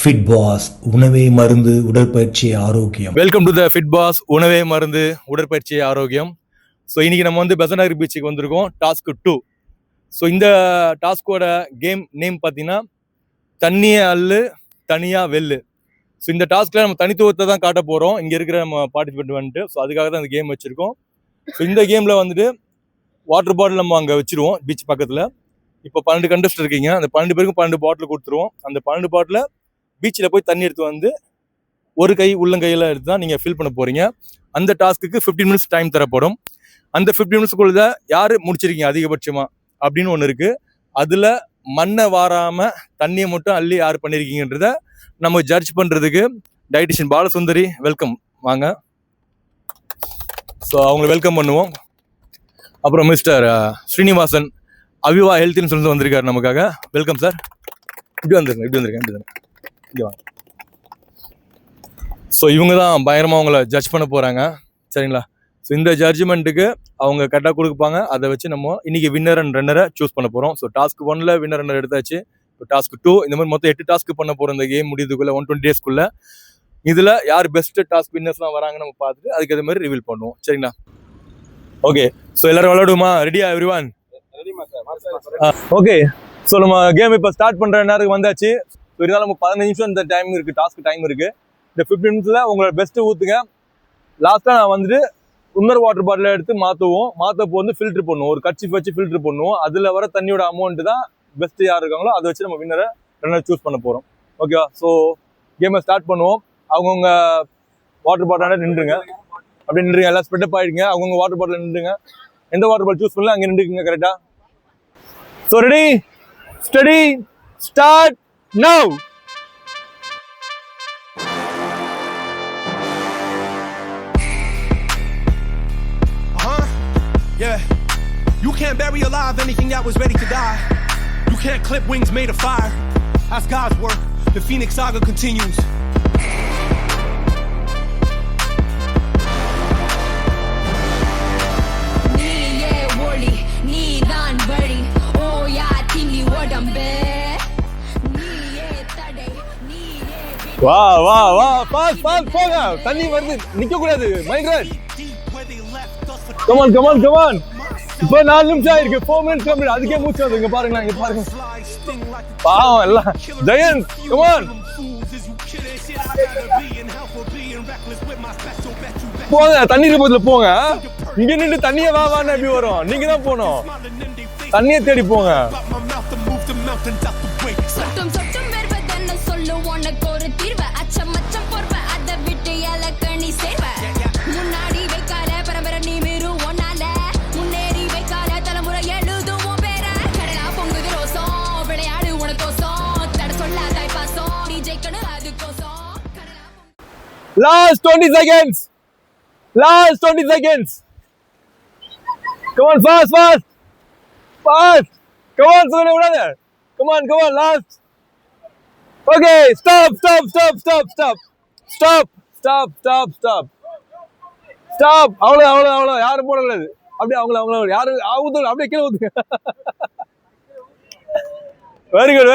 Fit pass உணவே மருந்து உடற்பயிற்சி ஆரோக்கியம். Welcome to the fit pass உணவே மருந்து உடற்பயிற்சி ஆரோக்கியம். ஸோ இன்னைக்கு நம்ம வந்து பெசன்ட் நகர் பீச்சுக்கு வந்திருக்கோம். டாஸ்க் 2. ஸோ இந்த டாஸ்கோட கேம் நேம் பார்த்தீங்கன்னா தண்ணியை அள்ளு தனியா வெல்லு. ஸோ இந்த டாஸ்க்ல நம்ம தனித்துவத்தை தான் காட்ட போகிறோம் இங்கே இருக்கிற நம்ம பார்ட்டிசிபேட் வந்துட்டு. ஸோ அதுக்காக தான் இந்த கேம் வச்சுருக்கோம். ஸோ இந்த கேமில் வந்துட்டு வாட்டர் பாட்டில் நம்ம அங்கே வச்சுருவோம் பீச் பக்கத்தில். இப்போ 12 கண்டஸ்ட் இருக்கீங்க. அந்த 12 பேருக்கும் 12 பாட்டில் கொடுத்துருவோம். அந்த 12 பாட்டில் பீச்சில் போய் தண்ணி எடுத்து வந்து ஒரு கை உள்ளங்கையில் எடுத்து தான் நீங்கள் ஃபில் பண்ண போகிறீங்க. அந்த டாஸ்க்கு 15 மினிட்ஸ் டைம் தரப்படும். அந்த 15 மினிட்ஸ்க்குள்ள யார் முடிச்சிருக்கீங்க அதிகபட்சமாக அப்படின்னு ஒன்று இருக்குது. அதில் மண்ணை வாராமல் தண்ணியை மட்டும் அள்ளி யார் பண்ணியிருக்கீங்கன்றத நம்ம ஜட்ஜ் பண்ணுறதுக்கு டயட்டிஷியன் பாலசுந்தரி வெல்கம் வாங்க. ஸோ அவங்களை வெல்கம் பண்ணுவோம். அப்புறம் மிஸ்டர் ஸ்ரீனிவாசன் அவிவா ஹெல்த் இன்சூரன்ஸ் வந்திருக்காரு நமக்காக. Welcome sir. இப்படி வந்துருங்க. இங்கே வாங்க. ஸோ இவங்க தான் பயங்கரமாக அவங்கள ஜட்ஜ் பண்ண போகிறாங்க, சரிங்களா? ஸோ இந்த ஜட்ஜ்மெண்ட்டுக்கு அவங்க கரெக்டாக கொடுப்பாங்க. அதை வச்சு நம்ம இன்னைக்கு வின்னர் அண்ட் ரன்னரை சூஸ் பண்ண போகிறோம். ஸோ டாஸ்க் 1ல் வின்னர் ரன்னர் எடுத்தாச்சு. இப்போ டாஸ்க் 2 இந்த மாதிரி மொத்தம் 8 டாஸ்க் பண்ண போகிறோம் இந்த கேம் முடியுதுக்குள்ளே 120 டேஸ்க்குள்ளே. இதில் யார் பெஸ்ட் டாஸ்க் வின்னர்ஸ்லாம் வராங்கன்னு நம்ம பார்த்துட்டு அதுக்கு அதே மாதிரி ரிவீல் பண்ணுவோம், சரிங்களா? ஓகே, ஸோ எல்லாரும் விளையாடுமா? ரெடியா எவ்ரிவான்? ஓகே, ஸோ நம்ம கேம் இப்போ ஸ்டார்ட் பண்ணுற நேரத்துக்கு வந்தாச்சு. ஸோ இருந்தாலும் நமக்கு 15 நிமிஷம் இந்த டைம் இருக்குது, டாஸ்க் டைம் இருக்குது. இந்த 15 நிமிஷத்தில் உங்களோட பெஸ்ட்டு ஊற்றுங்க. லாஸ்ட்டாக நான் வந்துட்டு இன்னொரு வாட்டர் பாட்டிலை எடுத்து மாற்றப்போ வந்து ஃபில்ட்ரு பண்ணுவோம். ஒரு கட்சி வச்சு ஃபில்ட்ரு பண்ணுவோம். அதில் வர தண்ணியோட அமௌண்ட்டு தான் பெஸ்ட்டு யார் இருக்காங்களோ அதை வச்சு நம்ம வின்னரை ரன்னர் சூஸ் பண்ண போகிறோம். ஓகேவா? ஸோ கேமை ஸ்டார்ட் பண்ணுவோம். அவங்கவுங்க வாட்டர் பாட்டிலான நின்றுங்க. அப்படி நின்றுங்க, எல்லாம் ஸ்ப்ரெட்டப் ஆகிடுங்க. அவங்கவுங்க வாட்டர் பாட்டில் நின்றுங்க. எந்த வாட்டர் பாட்டில் சூஸ் பண்ணலாம் அங்கே நின்றுக்குங்க கரெக்டாக. So ready, study, start now. Yeah. You can't bury alive anything that was ready to die. You can't clip wings made of fire. That's God's work. The Phoenix saga continues. நீயே ஒளி நீதான் வழி ஓயா தில்லி உடம்பே நீயே தடை நீயே வா வா வா பாஸ் போங்க. தண்ணி வருது, நிக்க கூடாது. மைக்ரேட். கமான். இப்போ 4 நிமிஷம் ஆயிருக்கு. 4 மினிட்ஸ் கம்ப்ளீட். அதுக்கே மூச்சு வருது. இங்க பாருங்க. பாவம் எல்லாம். ஜெயந்த் கமான். போங்க, தண்ணீர் போதுல போங்க. இங்க நின்று தண்ணியை வான்னு எப்படி வரும்? நீங்க தான் போகணும். தண்ணியை தேடி போங்க. சொட்டும் வருவதென்ன சொல்லு உனக்கு ஒரு தீர்வு. அச்சம் போர்வ அதை விட்டு இலக்கணி சேர்வ. முன்னாடி வைக்கால பரம்பரை நீ மீறு ஒன்னால முன்னேறி வைக்கால தலைமுறை எழுதுவோம் பேர. கடலா பொங்குது ரோசம் விளையாடு உனக்கோசம் தட சொல்லாத பாசம் நீ ஜெயிக்கணும் அதுக்கோசம். Last 20 seconds. Come on, fast. Come on, Sonu, brother. Come on, last. Okay, stop. அவ்வளோ யாரும் போடக்கூடாது. அப்படியே அவங்கள யாரும் ஊத்து, அப்படியே கீழே ஊத்துங்க. Very good.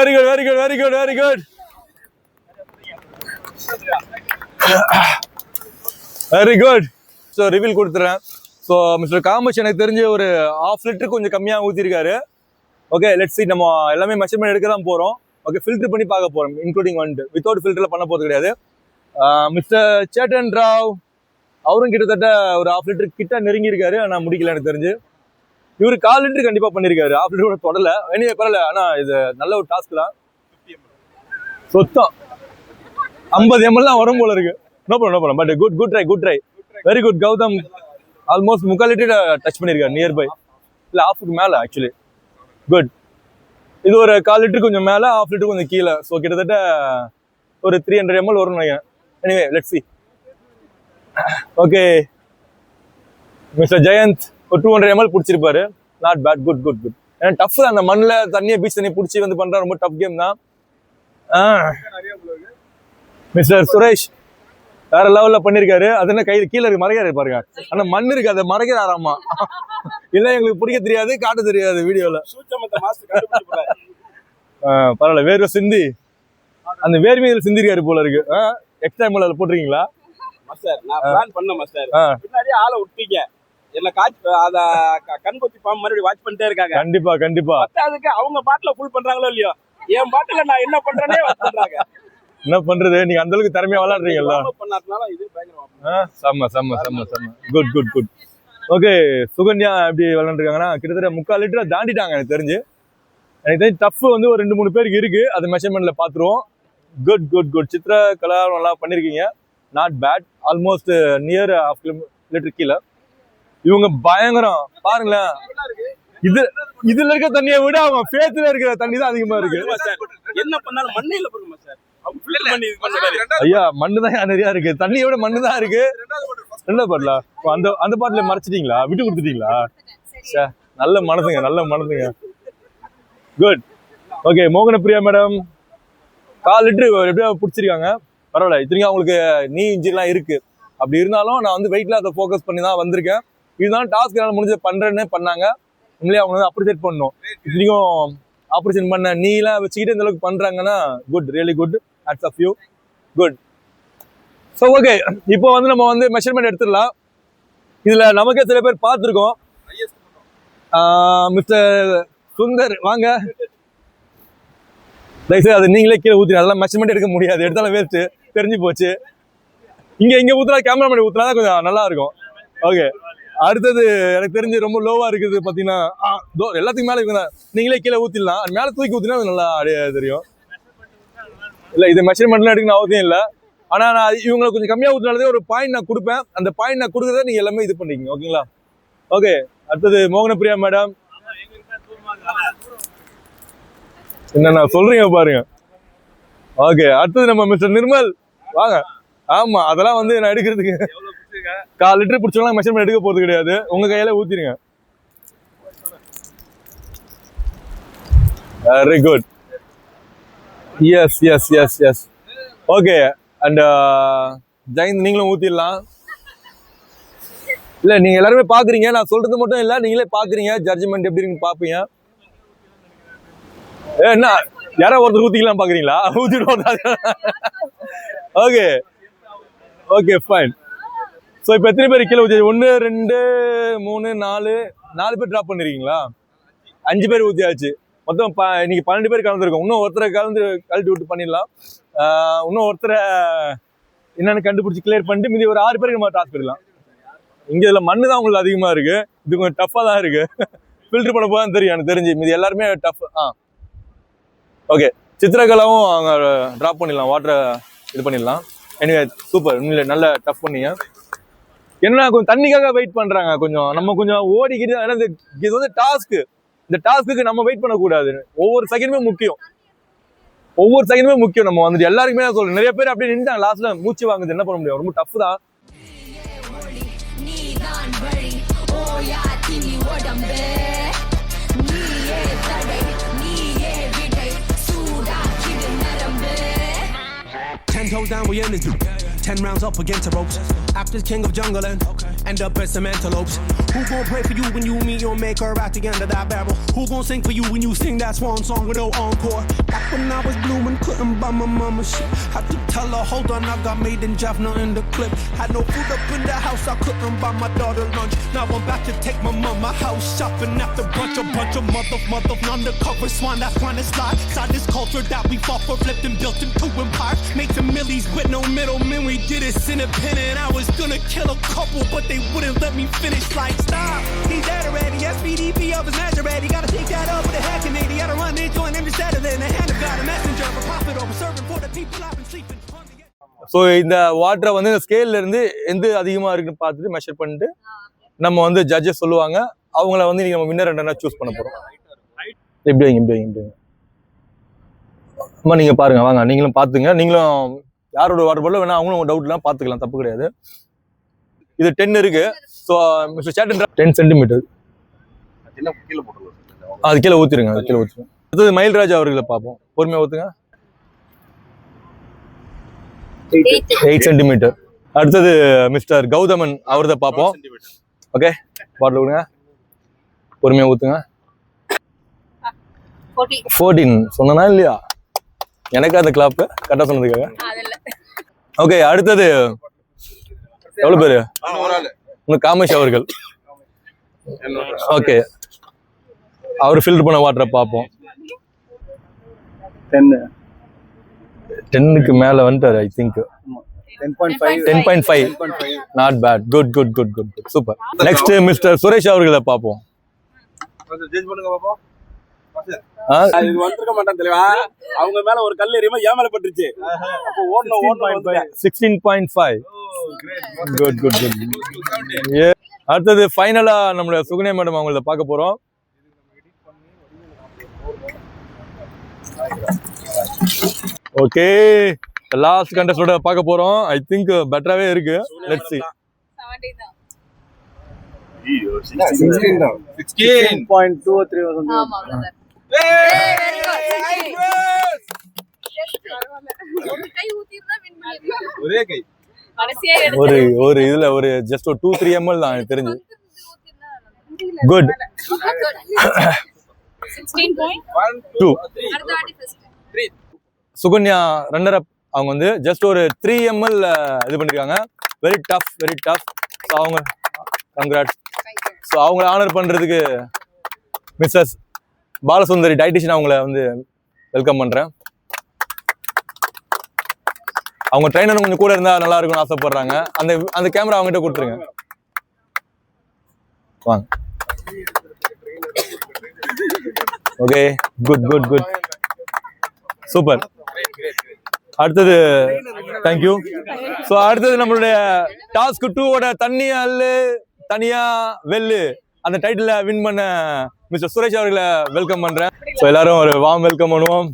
Very good. So reveal கொடுத்துறேன். ஸோ மிஸ்டர் காமேஷ் எனக்கு தெரிஞ்ச ஒரு 1/2 லிட்டருக்கு கொஞ்சம் கம்மியாக ஊற்றிருக்காரு. Okay, let's see. நம்ம எல்லாமே மெஷர்மெண்ட் எடுக்க தான் போகிறோம். ஓகே, ஃபில்டர் பண்ணி பார்க்க போகிறோம், இன்க்ளூடிங் வந்துட்டு வித்தவுட் ஃபில்டரில் பண்ண போகிறது கிடையாது. மிஸ்டர் சேட்டன் ராவ் அவரும் கிட்டத்தட்ட ஒரு 1/2 லிட்டர் கிட்ட நெருங்கியிருக்காரு. ஆனால் முடிக்கல எனக்கு தெரிஞ்சு. இவரு 1/4 லிட்டர் கண்டிப்பாக பண்ணியிருக்காரு. 1/2 லிட்டர் கூட தொடலை. வெளியே பரவாயில்ல. ஆனால் இது நல்ல ஒரு டாஸ்க் தான். சொத்தம் 50 ml தான் வரும் போல இருக்கு. No problem. But good try. Very good. Gautham almost 3/4 litre touch பண்ணியிருக்காரு. நியர்பை இல்லை, 1/2க்கு மேலே ஆக்சுவலி. குட். இது ஒரு 1/4 லிட்டர் கொஞ்சம் மேலே, 1/2 லிட்டர் கொஞ்சம் கீழே. ஸோ கிட்டத்தட்ட ஒரு 300 ml வரும்னு நினைக்கிறேன். Anyway let's see. Okay, mister Jayanth ஒரு 200 ml பிடிச்சிருப்பாரு. Not bad. குட். ஏன்னா டஃப் தான். அந்த மண்ணில் தண்ணியை பீச் தண்ணியை பிடிச்சி வந்து பண்ணுற ரொம்ப டஃப் கேம் தான். மிஸ்டர் சுரேஷ் வேற லெவல்ல பண்ணிருக்காரு. அது என்ன கையில் கீழே இருக்கு மறைக்காரு பாருங்க. ஆனா மண் இருக்கு, அதை மறைக்கிறாராமா. இல்ல எங்களுக்கு பிடிக்க தெரியாது, காட்ட தெரியாது வீடியோல. பரவாயில்ல, வேர்வை சிந்தி அந்த வேர்மையில் சிந்திருக்காரு போல இருக்கு. எக்ஸ்ட்ரா அதில் போட்டிருக்கீங்களா மாஸ்டர்? நான் பிளான் பண்ணேன் மாஸ்டர். பின்னாடியே ஆளை விட்டீங்க, என்ன காட்சி அத கண் கொத்தி பாம்பு மறுபடியும் வாட்ச் பண்ணிட்டே இருக்காங்க. கண்டிப்பா அதுக்கு அவங்க பாட்டுல ஃபுல் பண்றாங்களோ இல்லையோ, என் பாட்டுல நான் என்ன பண்றேனே பண்றாங்க. என்ன பண்றது, நீங்க அந்த அளவுக்கு திறமையா விளையாடுறீங்கல்ல. பண்ணாதனால இது பயங்கரமா. செம்ம. குட். ஓகே, சுகன்யா எப்படி விளையாண்டுருக்காங்கன்னா கிட்டத்தட்ட 3/4 லிட்டரை தாண்டிட்டாங்க. எனக்கு தெரிஞ்சு டஃப் வந்து ஒரு 2-3 பேருக்கு இருக்கு. அது மெஷர்மெண்ட்ல பாத்துருவோம். குட். சித்ரா கலா நல்லா பண்ணிருக்கீங்க, not bad. Almost near 1/2 litre கீழே. இவங்க பயங்கரம் பாருங்களேன். இதுல இருக்க தண்ணியை விட அவங்க ஃபேஸ்ல இருக்கிற தண்ணி தான் அதிகமா இருக்கு. என்ன பண்ணாலும் மண்ணே இல்ல பாருங்க சார். ஐயா மண்ணு தான் நிறைய இருக்கு, தண்ணியை விட மண்ணு தான் இருக்கு. ரெண்டாவது பாட்டிலா அந்த பாட்டில மறைச்சிட்டீங்களா, விட்டு கொடுத்துட்டீங்களா? நல்ல மனசுங்க. குட். ஓகே, மோகன பிரியா மேடம் 4 லிட்டர் எப்படியா பிடிச்சிருக்காங்க. பரவாயில்ல. இத்தனைக்கும் அவங்களுக்கு நீ இன்ஜின்லாம் இருக்கு. அப்படி இருந்தாலும் நான் வந்து வெயிட்ல அதை ஃபோக்கஸ் பண்ணி தான் வந்திருக்கேன். இதுதான் டாஸ்க் என்னால் முடிஞ்ச பண்றேன்னு பண்ணாங்க. உண்மையிலே அவங்க வந்து அப்ரிஷியேட் பண்ணணும். இத்தனைக்கும் ஆப்ரேஷன் பண்ண நீலாம் வச்சுக்கிட்டு இந்த அளவுக்கு பண்றாங்கன்னா good, really good. Hats off you. Good. So okay, இப்போ வந்து நம்ம வந்து மெஷர்மெண்ட் எடுத்துடலாம். இதுல நமக்கே சில பேர் பார்த்துருக்கோம். மிஸ்டர் சுந்தர் வாங்க. தயவுசெய்து அது நீங்களே கீழே ஊற்றி அதெல்லாம் மெஷர்மெண்ட் எடுக்க முடியாது, எடுத்தாலும் வேஸ்ட்டு, தெரிஞ்சு போச்சு. இங்கே ஊற்றினா கேமராமேன் ஊற்றினா தான் கொஞ்சம் நல்லா இருக்கும். ஓகே, அடுத்தது எனக்கு தெரிஞ்சு ரொம்ப லோவாக இருக்குது பார்த்தீங்கன்னா எல்லாத்துக்கும் மேலே இருக்குங்க. நீங்களே கீழே ஊற்றிடலாம், மேலே தூக்கி ஊற்றினா நல்லா தெரியும். இல்லை இது மெஷர்மெண்ட்லாம் எடுக்கணும் அவசியம் இல்லை. ஆனால் நான் இவங்களை கொஞ்சம் கம்மியாக ஊற்றினாலே ஒரு பாயிண்ட் நான் கொடுப்பேன். அந்த பாயிண்ட் நான் கொடுக்குறத நீங்கள் எல்லாமே இது பண்ணிக்கிங்க. ஓகேங்களா? ஓகே, அடுத்தது மோகனப்பிரியா மேடம். என்ன சொல்றீங்க பாருங்க. ஓகே, அடுத்தது நம்ம மிஸ்டர் நிர்மல் வாங்க. ஆமா, அதெல்லாம் வந்து நான் எடுக்கிறதுக்கு 4 லிட்டர் பிடிச்சவங்க மெஷர்மெண்ட் எடுக்க போறது கிடையாது. உங்க கையில ஊத்திடுங்க. Very good. Yes. Okay, and Jayanth நீங்களும் ஊத்திடலாம். இல்ல நீங்க எல்லாருமே பாக்குறீங்க, நான் சொல்றது மட்டும் இல்ல, நீங்களே பாக்குறீங்க. ஜட்ஜ்மெண்ட் எப்படி இருக்குன்னு பாப்பீங்க. என்ன யாரோ ஒருத்தர் ஊத்திக்கலாம் பாக்குறீங்களா? ஊத்திடுவோம். Okay fine. ஸோ இப்போ எத்தனை பேர் கீழே ஊற்றி? 1 2 3 4 பேர் ட்ராப் பண்ணிருக்கீங்களா? 5 பேர் ஊற்றியாச்சு. மொத்தம் இன்னைக்கு 12 பேர் கலந்துருக்கோம். இன்னும் ஒருத்தரை கழட்டி விட்டு பண்ணிடலாம். இன்னும் ஒருத்தரை என்னன்னு கண்டுபிடிச்சி கிளியர் பண்ணிட்டு மீதி ஒரு 6 பேருக்கு நம்ம டாஸ்க் எடுக்கலாம். இங்கே இதில் மண்ணு தான் உங்களுக்கு அதிகமாக இருக்கு. இது கொஞ்சம் டஃப்பாக தான் இருக்கு. ஃபில்டர் பண்ண போதான் தெரியும் எனக்கு தெரிஞ்சு. மீதி எல்லாருமே டஃப். ஓகே, சித்திரகலாவும் அவங்க ட்ராப் பண்ணிடலாம், வாட்டரை இது பண்ணிடலாம். எனிவே சூப்பர், உண்மையில நல்ல டஃப் பண்ணீங்க. என்ன கொஞ்சம் தண்ணிக்காக வெயிட் பண்றாங்க. கொஞ்சம் நம்ம கொஞ்சம் ஓடிக்கிட்டு. ஏன்னா இது வந்து டாஸ்க்கு. இந்த டாஸ்க்கு நம்ம வெயிட் பண்ணக்கூடாது. ஒவ்வொரு செகண்டுமே முக்கியம். நம்ம வந்துட்டு எல்லாருக்குமே நான் சொல்றேன். நிறைய பேர் அப்படியே நின்றாங்க, லாஸ்ட்ல மூச்சு வாங்குது. என்ன பண்ண முடியும், ரொம்ப டஃப் தான். Toes down, we in this. 10 rounds up against the ropes. After king of jungle and end up as some antelopes. Who gon' pray for you when you meet your maker at the end of that barrel? Who gon' sing for you when you sing that swan song with no encore? Back when I was blooming, couldn't buy my mama shit. Had to tell her, hold on, I got made in Jaffna in the clip. Had no food up in the house, I couldn't buy my daughter lunch. Now I'm back to take my mama house shopping after bunch of mother undercover swine. That's when it's live. Side this culture that we fought for, flipped and built into empires. Made some millies with no middlemen. We did it independent. I was gonna kill a couple, but they wouldn't let me finish. Like stop, he's dead already. SPDP of his Nazareth. Gotta take that up with a heck and they gotta run. They join every Saturday in the hand of God, a messenger of a prophet over serving for the people I've been sleeping. So இந்த வாட்டரை வந்து இந்த ஸ்கேல்ல இருந்து எந்த அதிகமா இருக்குன்னு பார்த்துட்டு measure பண்ணிட்டு நம்ம வந்து ஜட்ஜஸ் சொல்லுவாங்க. அவங்கள வந்து நீங்க நம்ம வின்னர் ரெண்டா சூஸ் பண்ண போறோம். எப்படி வைங்க. அம்மா நீங்க பாருங்க, வாங்க நீங்களும் பாத்துங்க. நீங்களும் யாரோட வாட்டர் பாட்டில் வேணா அவங்களும் டவுட்லாம் பார்த்துக்கலாம், தப்பு கிடையாது. இது 10 இருக்கு. ஸோ மிஸ்டர் சேட்டன் 10 சென்டிமீட்டர் அது கீழே ஊற்றிருங்க. அடுத்தது மயில்ராஜ் அவர்களை பார்ப்போம். பொறுமையாக ஊற்றுங்க. 8 சென்டிமீட்டர். அடுத்தது மிஸ்டர் கௌதமன் அவர்த பார்ப்போம். ஓகே, பாட்டில் விடுங்க, பொறுமையாக ஊற்றுங்க. 14 சொன்னா இல்லையா? எனக்கு அந்த கிளாப் கரெக்டாக சொன்னதுக்காக. ஓகே, அடுத்தது எவ்வளோ பேர்? இன்னும் காமேஷ் அவர்கள். ஓகே, அவர் ஃபில்டர் பண்ண வாட்டரை பார்ப்போம். 10க்கு மேலே வந்துட்டார் I think. 10.5. Not bad. Good good good good good super. Next mister Suresh அவர்களை பார்ப்போம். இது வந்திருக்க மாட்டான் தெளிவா. அவங்க மேல ஒரு கல் எறியுமா ஏன் மேல பட்டுருச்சு. அப்போ ஓடணும் 16.5. Good good good. அடுத்தது ஃபைனலா நம்மளோட சுகன்யா மேடம் அவங்கள பார்க்க போறோம். ஓகே, லாஸ்ட் கண்டஸ்டோட பார்க்க போறோம். ஐ திங்க் பெட்டராவே இருக்கு. Let's see. 16.23 வந்து ஒரே கை. ஒரு இதுல ஒரு ஜஸ்ட் ஒரு 2-3 ml தான் எனக்கு தெரிஞ்சு. குட். 16.2. சுகன்யா ரன்னர் அப் அவங்க வந்து ஜஸ்ட் ஒரு 3 ml இது பண்ணிருக்காங்க. Very tough. ஸோ அவங்க கங்க்ராட்ஸ். ஸோ அவங்கள ஆனர் பண்றதுக்கு மிஸ்ஸஸ் பாலசுந்தரி டயட்டிஷியன் அவங்கள வந்து வெல்கம் பண்றேன். அவங்க ட்ரைனர் கொஞ்சம் கூட இருந்தா நல்லா இருக்கும்னு ஆசைப்படுறாங்க. அந்த கேமரா அவங்ககிட்ட கொடுத்துருங்க. வாங்க. Okay, good good good super. அடுத்தது தேங்க்யூ. ஸோ அடுத்தது நம்மளுடைய டாஸ்க் 2 தண்ணியா அல்லு தனியா வெல்லு அந்த டைட்டில வின் பண்ண மிஸ்டர் சுரேஷ் அவர்களை வெல்கம் பண்றேன். ஸோ எல்லாரும் ஒரு வார்ம் வெல்கம் பண்ணுவோம்.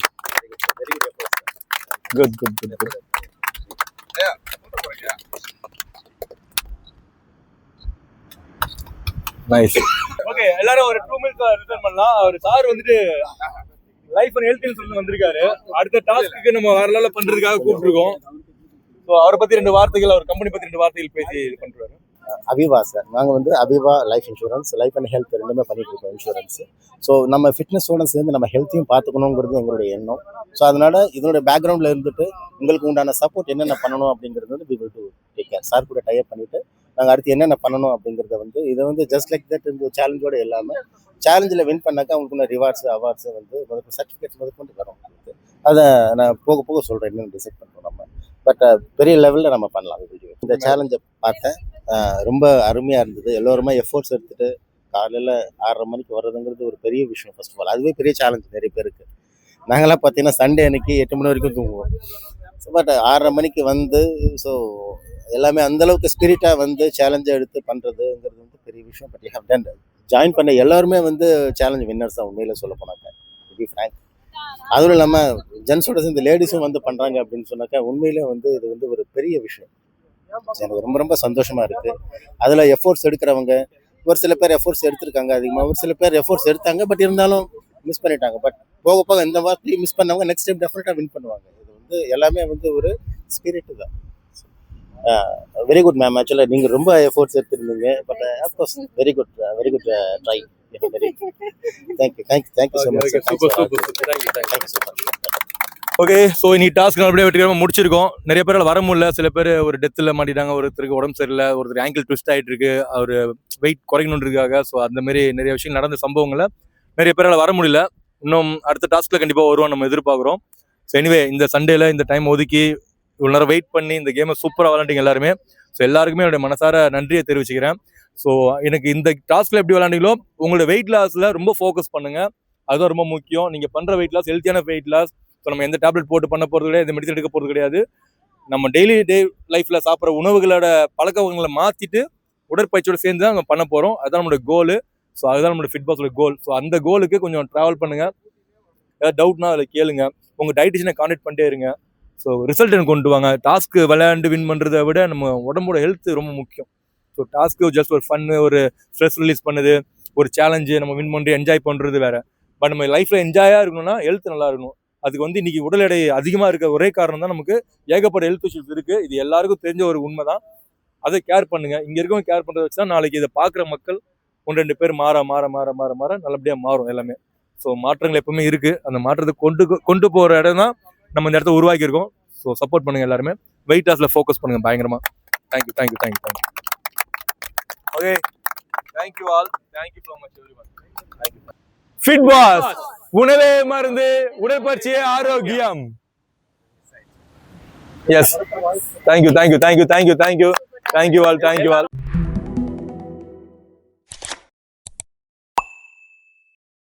Good good good good. Nice. Okay, எல்லாரும் ஒரு 2 மினிட்ஸ் ரிட்டர்ன் பண்ணலாம். அவர் சார் வந்துட்டு லைஃப் அண்ட் ஹெல்த் இன்சூரன்ஸ் வந்திருக்காரு. அடுத்த டாஸ்க்கு நம்ம வேற லெவல்ல பண்றதுக்காக கூப்பிட்டுருக்கோம். ஸோ அவரை பத்தி 2 வார்த்தைகள், அவர் கம்பெனி பத்தி 2 வார்த்தைகள் பேசி இது பண்றாரு. அபிவா சார், நாங்கள் வந்து Aviva life insurance, life and health ரெண்டுமே பண்ணிட்டு இருக்கோம் இன்சூரன்ஸ். ஸோ நம்ம ஃபிட்னஸோட சேர்ந்து நம்ம ஹெல்த்தையும் பார்த்துக்கணுங்கிறது எங்களுடைய எண்ணம். ஸோ அதனால இதனுடைய பேக்ரவுண்டில் இருந்துட்டு உங்களுக்கு உண்டான சப்போர்ட் என்னென்ன பண்ணணும் அப்படிங்கிறது வந்து we will to take care. Sir கூட டைப் பண்ணிட்டு நாங்கள் அடுத்து என்னென்ன பண்ணணும் அப்படிங்கிறத வந்து இதை வந்து ஜஸ்ட் லைக் தட் இந்த சேலஞ்சோட இல்லாமல் சேலஞ்சில் வின் பண்ணாக்கா அவங்களுக்குள்ள ரிவார்ட்ஸ் அவார்ட்ஸ் வந்து சர்டிஃபிகேட்ஸ் முதற்கொண்டு வரும். அதை நான் போக போக சொல்கிறேன் என்னென்னு டிசைட் பண்ணுறோம் நம்ம. பட் பெரிய லெவலில் நம்ம பண்ணலாம். இந்த சேலஞ்சை பார்த்தேன், ரொம்ப அருமையாக இருந்தது. எல்லோருமே எஃபோர்ட்ஸ் எடுத்துகிட்டு காலையில் 6:30 மணிக்கு வர்றதுங்கிறது ஒரு பெரிய விஷயம். ஃபர்ஸ்ட் ஆஃப் ஆல் அதுவே பெரிய சேலஞ்ச் நிறைய பேருக்கு. நாங்களாம் பார்த்தீங்கன்னா சண்டே அன்னைக்கு 8 மணி வரைக்கும் தூங்குவோம். பட் 6:30 மணிக்கு வந்து ஸோ எல்லாமே அந்தளவுக்கு ஸ்பிரிட்டாக வந்து சேலஞ்சை எடுத்து பண்ணுறதுங்கிறது வந்து பெரிய விஷயம். But you have done. Join பண்ண எல்லாருமே வந்து சேலஞ்ச் வின்னர்ஸ் தான் உண்மையில் சொல்ல போனாக்க, டு பி ஃப்ராங்க். அதுவும் இல்லாமல் ஜென்ஸோட சேர்ந்து லேடிஸும் வந்து பண்ணுறாங்க அப்படின்னு சொன்னாக்கா உண்மையிலே வந்து இது வந்து ஒரு பெரிய விஷயம். எனக்கு ரொம்ப ரொம்ப சந்தோஷமாக இருக்குது. அதில் எஃபோர்ட்ஸ் எடுக்கிறவங்க ஒரு சில பேர் எஃபோர்ட்ஸ் எடுத்திருக்காங்க அதிகமாக, ஒரு சில பேர் எஃபோர்ட்ஸ் எடுத்தாங்க பட் இருந்தாலும் மிஸ் பண்ணிட்டாங்க. பட் போக போக இந்த வார்த்தையும் மிஸ் பண்ணவங்க நெக்ஸ்ட் டைம் டெஃபினட்டாக வின் பண்ணுவாங்க. இது வந்து எல்லாமே வந்து ஒரு ஸ்பிரிட்டு தான். Very good ma'am. ஆக்சுவலாக நீங்கள் ரொம்ப எஃபோர்ட்ஸ் எடுத்துருந்தீங்க. But of course very good try. Thank you so much. Okay, so இன்னைக்கு டாஸ்க் அப்படியே வெற்றிகரமாக முடிச்சிருக்கோம். நிறைய பேரால் வர முடியல. சில பேர் ஒரு டெத்தில் மாட்டிட்டாங்க, ஒருத்தருக்கு உடம்பு சரியில்லை, ஒருத்தர் ஆங்கிள் ட்விஸ்ட் ஆகிட்டு இருக்கு, அவர் வெயிட் குறைக்கணுன்றதுக்காக. ஸோ அந்த மாதிரி நிறைய விஷயம் நடந்த சம்பவங்களை நிறைய பேரால் வர முடியல. இன்னும் அடுத்த டாஸ்கில் கண்டிப்பாக வருவோம் நம்ம எதிர்பார்க்குறோம். ஸோ எனிவே இந்த சண்டேல இந்த டைம் ஒதுக்கி இவ்வளோ நேரம் வெயிட் பண்ணி இந்த கேமை சூப்பராக விளாண்டிங்க எல்லாருமே. ஸோ எல்லாருக்குமே என்னுடைய மனசார நன்றியை தெரிவிச்சுக்கிறேன். ஸோ எனக்கு இந்த டாஸ்கில் எப்படி விளாண்டிங்களோ உங்களோட வெயிட் லாஸில் ரொம்ப ஃபோக்கஸ் பண்ணுங்க. அதுதான் ரொம்ப முக்கியம். நீங்கள் பண்ணுற வெயிட் லாஸ் ஹெல்த்தியான வெயிட் லாஸ். ஸோ நம்ம எந்த டேப்லெட் போட்டு பண்ண போகிறது கிடையாது, எந்த மெடிசன் எடுக்க போகிறது கிடையாது. நம்ம டெய்லி லைஃப்பில் சாப்பிட்ற உணவுகளோட பழக்கங்களை மாற்றிட்டு உடற்பயிற்சியோட சேர்ந்து தான் நம்ம பண்ண போகிறோம். அதுதான் நம்மளோட கோலு. ஸோ அதுதான் நம்மளோட ஃபிட் பாஸோட கோல். ஸோ அந்த கோலுக்கு கொஞ்சம் ட்ராவல் பண்ணுங்கள். ஏதாவது டவுட்னா அதில் கேளுங்க. உங்கள் டயட்டிஷனை கான்டாக்ட் பண்ணிட்டே இருங்க. ஸோ ரிசல்ட் எனக்கு கொண்டு வாங்க. டாஸ்க்கு விளையாண்டு வின் பண்ணுறதை விட நம்ம உடம்போட ஹெல்த் ரொம்ப முக்கியம். ஸோ டாஸ்க்கு ஜஸ்ட் ஒரு ஃபன்னு, ஒரு ஸ்ட்ரெஸ் ரிலீஸ் பண்ணுது, ஒரு சேலஞ்சு, நம்ம வின் பண்ணி என்ஜாய் பண்ணுறது வேறு. பட் நம்ம லைஃப்பில் என்ஜாயாக இருக்கணும்னா ஹெல்த் நல்லா இருக்கணும். அதுக்கு வந்து இன்னைக்கு உடல் எடை அதிகமாக இருக்க ஒரே காரணம் தான் நமக்கு ஏகப்பட்ட ஹெல்த் இஷ்யூஸ் இருக்குது. இது எல்லாருக்கும் தெரிஞ்ச ஒரு உண்மை தான். அதை கேர் பண்ணுங்கள். இங்கே இருக்கவங்க கேர் பண்ணுறத வச்சு தான் நாளைக்கு இதை பார்க்குற மக்கள் 1-2 பேர் மாற மாற மாற நல்லபடியாக மாறும் எல்லாமே. ஸோ மாற்றங்கள் எப்பவுமே இருக்குது. அந்த மாற்றத்தை கொண்டு போகிற இடம் தான் நம்ம இந்த இடத்த உருவாக்கி இருக்கோம். ஸோ சப்போர்ட் பண்ணுங்க எல்லாருமே. வெயிட் லாஸ்ல ஃபோக்கஸ் பண்ணுங்க பயங்கரமா. Thank you thank you thank you thank you. Okay, thank you all, thank you so much everyone. Thank you. Fit pass, உணவே மருந்து, உடற்பயிற்சியே ஆரோக்கியம். Yes, thank you thank you thank you thank you thank you thank you all, thank you all.